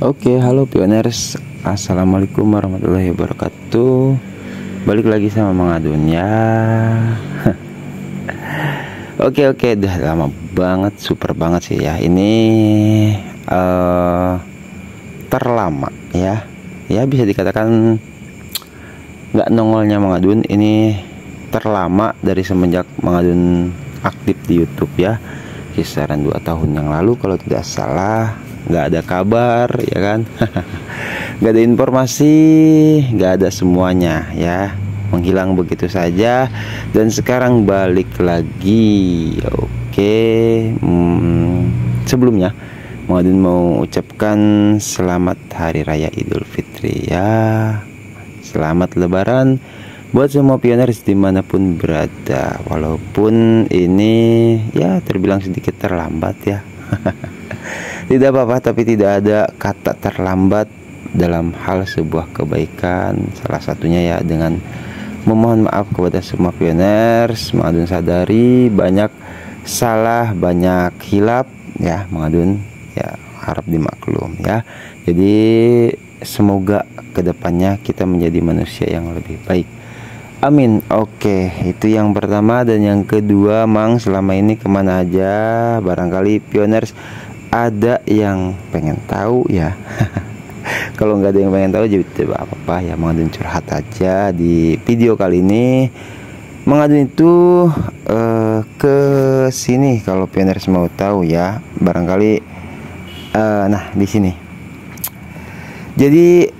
Oke, halo pioners. Assalamualaikum warahmatullahi wabarakatuh. Balik lagi sama Mang Adun ya. Oke, udah lama banget, super banget sih ya. Ini terlama ya. Ya bisa dikatakan nggak nongolnya Mang Adun ini terlama dari semenjak Mang Adun aktif di YouTube ya. Kisaran 2 tahun yang lalu kalau tidak salah. Nggak ada kabar ya kan. Nggak ada informasi, nggak ada semuanya ya, menghilang begitu saja. Dan sekarang balik lagi. Oke, sebelumnya Mang Adun mau ucapkan selamat Hari Raya Idul Fitri ya. Selamat Lebaran buat semua pioners dimanapun berada. Walaupun ini ya terbilang sedikit terlambat ya. Tidak apa-apa, tapi tidak ada kata terlambat dalam hal sebuah kebaikan. Salah satunya ya dengan memohon maaf kepada semua pioners. Mang Adun sadari banyak salah, banyak hilap ya Mang Adun ya, harap dimaklum ya. Jadi semoga kedepannya kita menjadi manusia yang lebih baik. Amin. Oke, itu yang pertama. Dan yang kedua, Mang, selama ini kemana aja? Barangkali pioners ada yang pengen tahu ya. Kalau nggak ada yang pengen tahu jadi tidak apa-apa ya, Mang Adun curhat aja di video kali ini. Mang Adun itu ke sini kalau pioners mau tahu ya, barangkali nah di sini. Jadi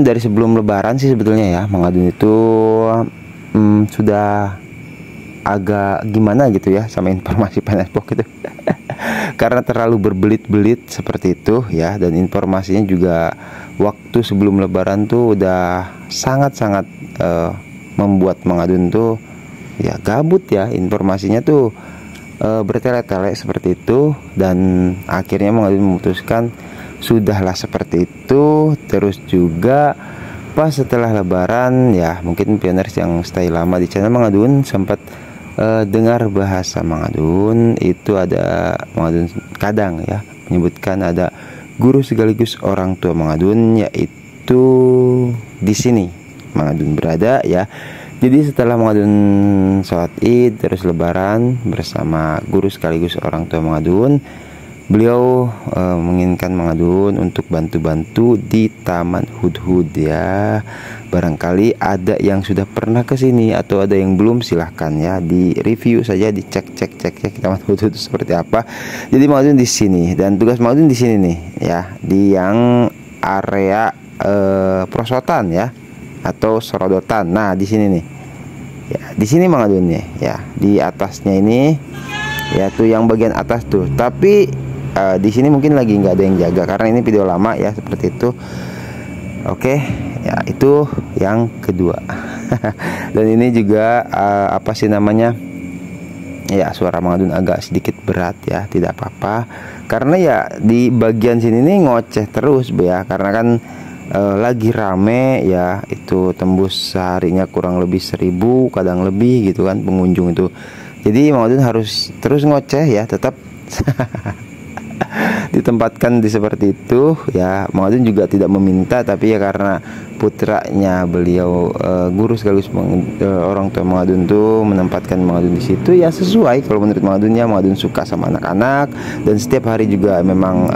dari sebelum Lebaran sih sebetulnya ya, Mang Adun itu sudah agak gimana gitu ya sama informasi Penespok itu. Karena terlalu berbelit-belit seperti itu ya, dan informasinya juga waktu sebelum Lebaran tuh udah sangat-sangat membuat Mang Adun tuh ya gabut ya, informasinya tuh bertele-tele seperti itu. Dan akhirnya Mang Adun memutuskan sudahlah seperti itu. Terus juga pas setelah Lebaran ya, mungkin pioners yang stay lama di channel Mang Adun sempat dengar bahasa Mang Adun itu ada, Mang Adun kadang ya menyebutkan ada guru sekaligus orang tua Mang Adun, yaitu di sini Mang Adun berada ya. Jadi setelah Mang Adun sholat Id terus Lebaran bersama guru sekaligus orang tua Mang Adun, beliau menginginkan Mang Adun untuk bantu-bantu di Taman Hudhud ya. Barangkali ada yang sudah pernah ke sini atau ada yang belum, silahkan ya di review saja, dicek Taman Hudhud seperti apa. Jadi Mang Adun di sini, dan tugas Mang Adun di sini nih ya, di yang area prosotan ya atau sorodotan. Nah di sini nih ya, di sini Mang Adun nih ya, di atasnya ini ya tuh yang bagian atas tuh. Tapi di sini mungkin lagi nggak ada yang jaga karena ini video lama ya, seperti itu. Oke ya, itu yang kedua. Dan ini juga apa sih namanya ya, suara Mang Adun agak sedikit berat ya, tidak apa-apa karena ya di bagian sini nih ngoceh terus ya, karena kan lagi rame ya, itu tembus seharinya kurang lebih 1000 kadang lebih gitu kan pengunjung itu. Jadi Mang Adun harus terus ngoceh ya, tetap ditempatkan di seperti itu ya. Mang Adun juga tidak meminta, tapi ya karena putranya beliau guru sekaligus orang tua Mang Adun tuh menempatkan Mang Adun di situ ya, sesuai kalau menurut Mang Adun ya. Mang Adun suka sama anak-anak dan setiap hari juga memang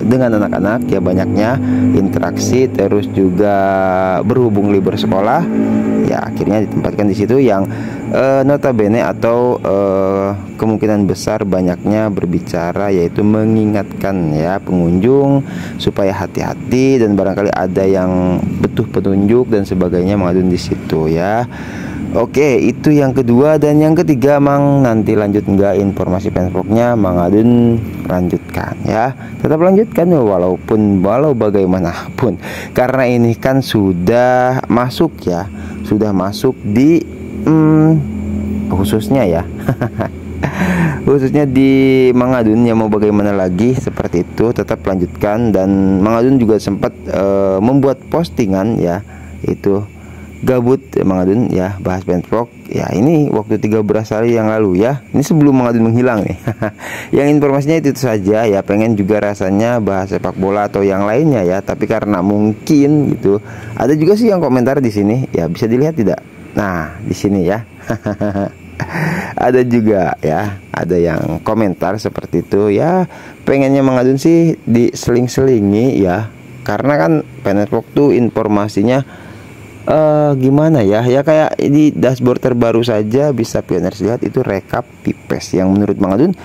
dengan anak-anak ya banyaknya interaksi, terus juga berhubung libur sekolah ya, akhirnya ditempatkan di situ yang notabene atau kemungkinan besar banyaknya berbicara, yaitu mengingatkan ya pengunjung supaya hati-hati dan barangkali ada yang butuh petunjuk dan sebagainya, Mang Adun di situ ya. Oke, itu yang kedua. Dan yang ketiga, Mang, nanti lanjut nggak informasi Penspoknya, Mang Adun lanjutkan ya, tetap lanjutkan ya, walau bagaimanapun, karena ini kan sudah masuk ya, sudah masuk di khususnya ya khususnya di Mang Adun ya, mau bagaimana lagi, seperti itu tetap lanjutkan. Dan Mang Adun juga sempat membuat postingan ya, itu gabut Mang Adun ya bahas Penpok ya, ini waktu 13 hari yang lalu ya, ini sebelum Mang Adun menghilang nih. Yang informasinya itu saja ya, pengen juga rasanya bahas sepak bola atau yang lainnya ya, tapi karena mungkin gitu, ada juga sih yang komentar di sini ya, bisa dilihat tidak, nah di sini ya. Ada juga ya, ada yang komentar seperti itu ya, pengennya Mang Adun sih diseling-selingi ya, karena kan Penpok tuh informasinya gimana ya, ya kayak di dashboard terbaru saja bisa Pioners lihat itu rekap Pipes yang menurut Mang Adun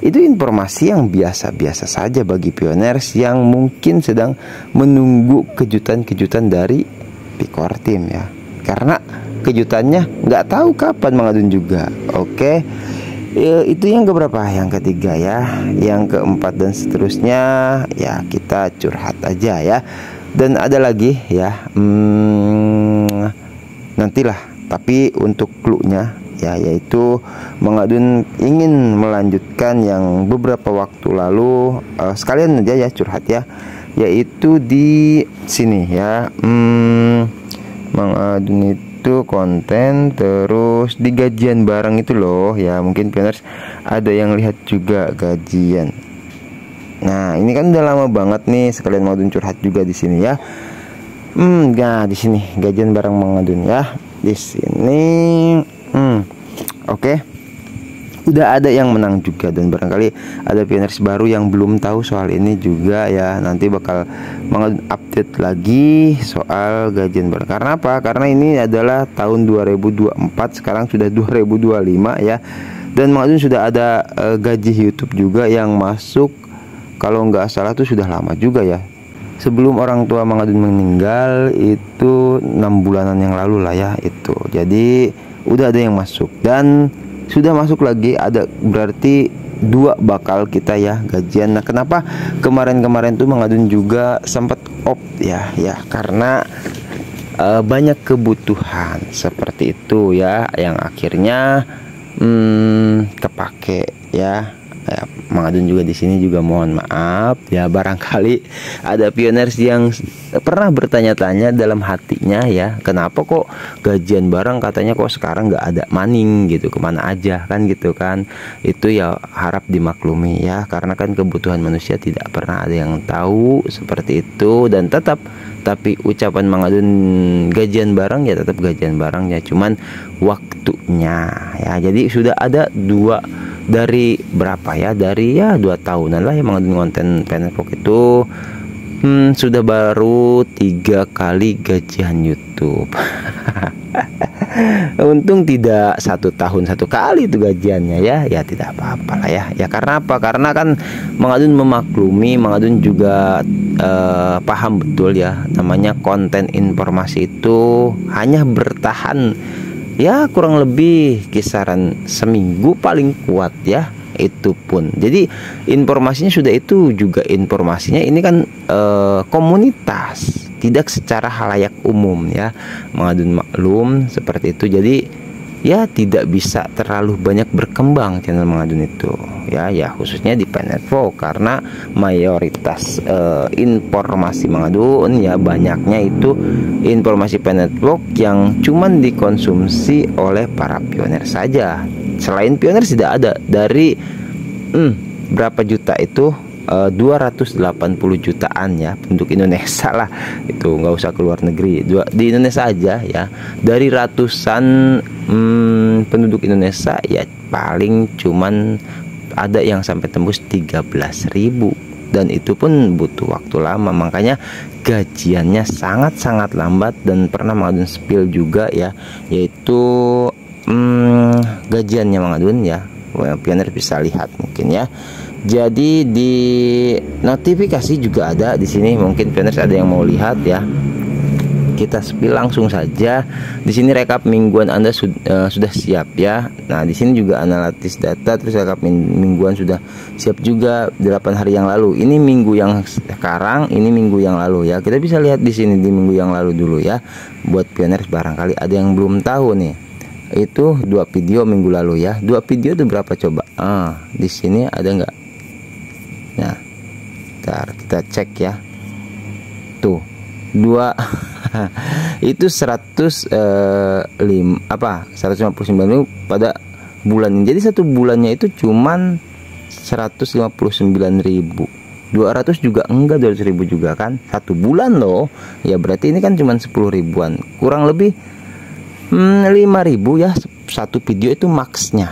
itu informasi yang biasa-biasa saja bagi Pioners yang mungkin sedang menunggu kejutan-kejutan dari Pikor Tim ya, karena kejutannya nggak tahu kapan Mang Adun juga. Oke, itu yang keberapa, yang ketiga ya, yang keempat dan seterusnya ya, kita curhat aja ya. Dan ada lagi ya, nantilah, tapi untuk clue-nya ya, yaitu Mang Adun ingin melanjutkan yang beberapa waktu lalu, sekalian aja ya curhat ya, yaitu di sini ya, Mang Adun itu konten terus di gajian bareng itu loh ya, mungkin Pioners ada yang lihat juga gajian. Nah ini kan udah lama banget nih, sekalian Mang Adun curhat juga di sini ya. Nah di sini gajian bareng Mang Adun ya, di sini. Oke. Udah ada yang menang juga, dan barangkali ada Pioners baru yang belum tahu soal ini juga ya, nanti bakal Mang Adun update lagi soal gajian bareng. Karena apa? Karena ini adalah tahun 2024, sekarang sudah 2025 ya, dan Mang Adun sudah ada gaji YouTube juga yang masuk, kalau nggak salah tuh sudah lama juga ya, sebelum orang tua Mang Adun meninggal itu 6 bulanan yang lalu lah ya itu. Jadi udah ada yang masuk dan sudah masuk lagi, ada berarti 2 bakal kita ya gajian. Nah kenapa kemarin-kemarin tuh Mang Adun juga sempat off ya, karena banyak kebutuhan seperti itu ya, yang akhirnya kepake ya. Mang Adun juga di sini juga mohon maaf ya, barangkali ada Pioners yang pernah bertanya-tanya dalam hatinya ya, kenapa kok gajian bareng katanya kok sekarang nggak ada maning gitu, kemana aja kan gitu kan. Itu ya harap dimaklumi ya, karena kan kebutuhan manusia tidak pernah ada yang tahu seperti itu. Dan tapi ucapan Mang Adun gajian bareng ya tetap gajian bareng ya, cuman waktunya ya. Jadi sudah ada 2 dari berapa ya, dari ya 2 tahunan lah ya Mang Adun konten Penpok itu, sudah baru 3 kali gajian YouTube. Untung tidak 1 tahun 1 kali itu gajiannya ya, ya tidak apa-apa lah ya. Karena apa? Karena kan Mang Adun memaklumi, Mang Adun juga paham betul ya, namanya konten informasi itu hanya bertahan ya kurang lebih kisaran seminggu paling kuat ya, itu pun. Jadi informasinya sudah, itu juga informasinya ini kan komunitas, tidak secara halayak umum ya. Mang Adun maklum seperti itu. Jadi ya tidak bisa terlalu banyak berkembang channel Mang Adun itu ya, khususnya di Penpok, karena mayoritas informasi Mang Adun ya, banyaknya itu informasi Penpok yang cuman dikonsumsi oleh para Pioners saja. Selain Pioners tidak ada. Dari berapa juta itu, 280 jutaan ya penduduk Indonesia lah, itu nggak usah keluar negeri, di Indonesia aja ya, dari ratusan penduduk Indonesia ya paling cuman ada yang sampai tembus 13.000, dan itu pun butuh waktu lama. Makanya gajiannya sangat-sangat lambat, dan pernah Mang Adun spill juga ya, yaitu gajiannya Mang Adun ya, Pioners bisa lihat mungkin ya. Jadi di notifikasi juga ada di sini, mungkin Pioners ada yang mau lihat ya. Kita spill langsung saja. Di sini rekap mingguan Anda sudah siap ya. Nah, di sini juga analisis data, terus rekap mingguan sudah siap juga 8 hari yang lalu. Ini minggu yang sekarang, ini minggu yang lalu ya. Kita bisa lihat di sini di minggu yang lalu dulu ya. Buat Pioners barangkali ada yang belum tahu nih. Itu 2 video minggu lalu ya. 2 video itu berapa coba? Di sini ada nggak? Nah, ntar kita cek ya. Tuh, 2 Itu 159 pada bulan ini. Jadi satu bulannya itu cuman 159.000. 200 juga enggak, 200.000 juga kan satu bulan loh ya. Berarti ini kan cuman 10 ribuan, kurang lebih 5.000 ya satu video itu maksnya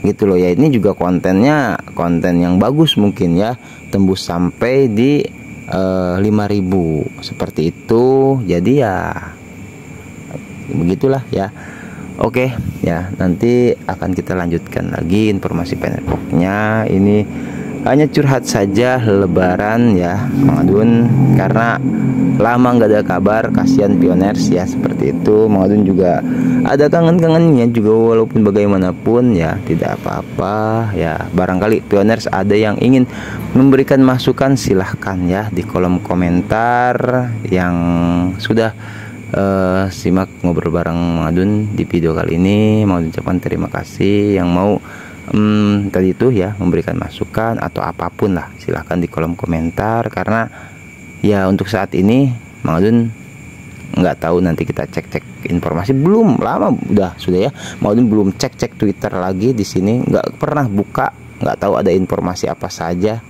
gitu loh ya. Ini juga kontennya konten yang bagus mungkin ya, tembus sampai di 5.000 seperti itu. Jadi ya begitulah ya. Oke ya, nanti akan kita lanjutkan lagi informasi Penetbox-nya. Ini hanya curhat saja lebaran ya Mang Adun, karena lama nggak ada kabar, kasihan pioners ya, seperti itu. Mang Adun juga ada kangen-kangennya juga, walaupun bagaimanapun ya tidak apa-apa ya. Barangkali pioners ada yang ingin memberikan masukan, silahkan ya di kolom komentar. Yang sudah simak ngobrol bareng Mang Adun di video kali ini, mau ucapkan terima kasih. Yang mau tadi itu ya memberikan masukan atau apapun lah, silahkan di kolom komentar. Karena ya untuk saat ini Mang Adun nggak tahu, nanti kita cek-cek informasi. Belum lama sudah ya, Mang Adun belum cek-cek Twitter lagi di sini, nggak pernah buka, nggak tahu ada informasi apa saja.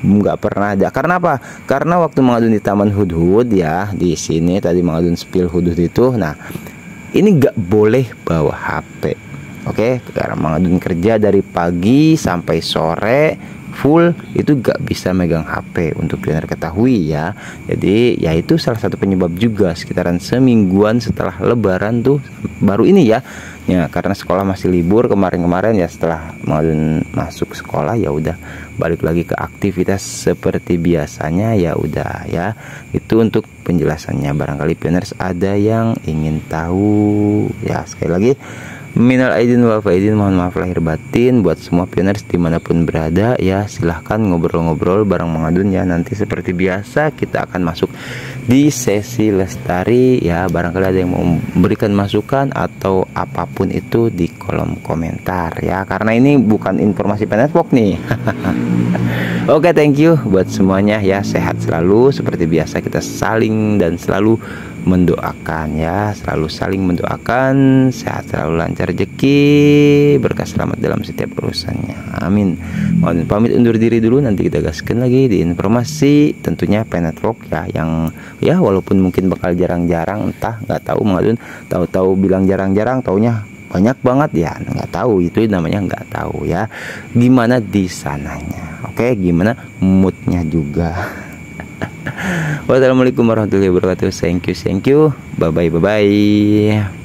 Nggak pernah ada. Karena apa? Karena waktu Mang Adun di Taman Hudhud ya, di sini tadi Mang Adun spill Hudhud itu. Nah ini nggak boleh bawa HP. Oke, karena Mang Adun kerja dari pagi sampai sore full, itu gak bisa megang HP, untuk pioner ketahui ya. Jadi ya itu salah satu penyebab juga, sekitaran semingguan setelah lebaran tuh baru ini ya. Ya karena sekolah masih libur kemarin-kemarin ya, setelah Mang Adun masuk sekolah ya udah balik lagi ke aktivitas seperti biasanya ya udah ya. Itu untuk penjelasannya, barangkali pioners ada yang ingin tahu ya. Sekali lagi minal aidin wal faizin, mohon maaf lahir batin buat semua pioners dimanapun berada ya. Silahkan ngobrol-ngobrol bareng Mang Adun ya. Nanti seperti biasa kita akan masuk di sesi lestari ya. Barangkali ada yang mau memberikan masukan atau apapun itu di kolom komentar ya, karena ini bukan informasi Penetbox nih. Oke, thank you buat semuanya ya. Sehat selalu, seperti biasa kita saling dan selalu mendoakan ya, selalu saling mendoakan, sehat selalu, lancar rezeki, berkah selamat dalam setiap urusannya, amin. Mohon pamit undur diri dulu, nanti kita gaskan lagi di informasi tentunya Penetbox ya, yang ya walaupun mungkin bakal jarang-jarang, entah nggak tahu Mang Adun tahu-tahu bilang jarang-jarang, taunya banyak banget ya, nggak tahu, itu namanya nggak tahu ya gimana di sananya. Oke, gimana moodnya juga. Wassalamualaikum warahmatullahi wabarakatuh. Thank you, bye bye.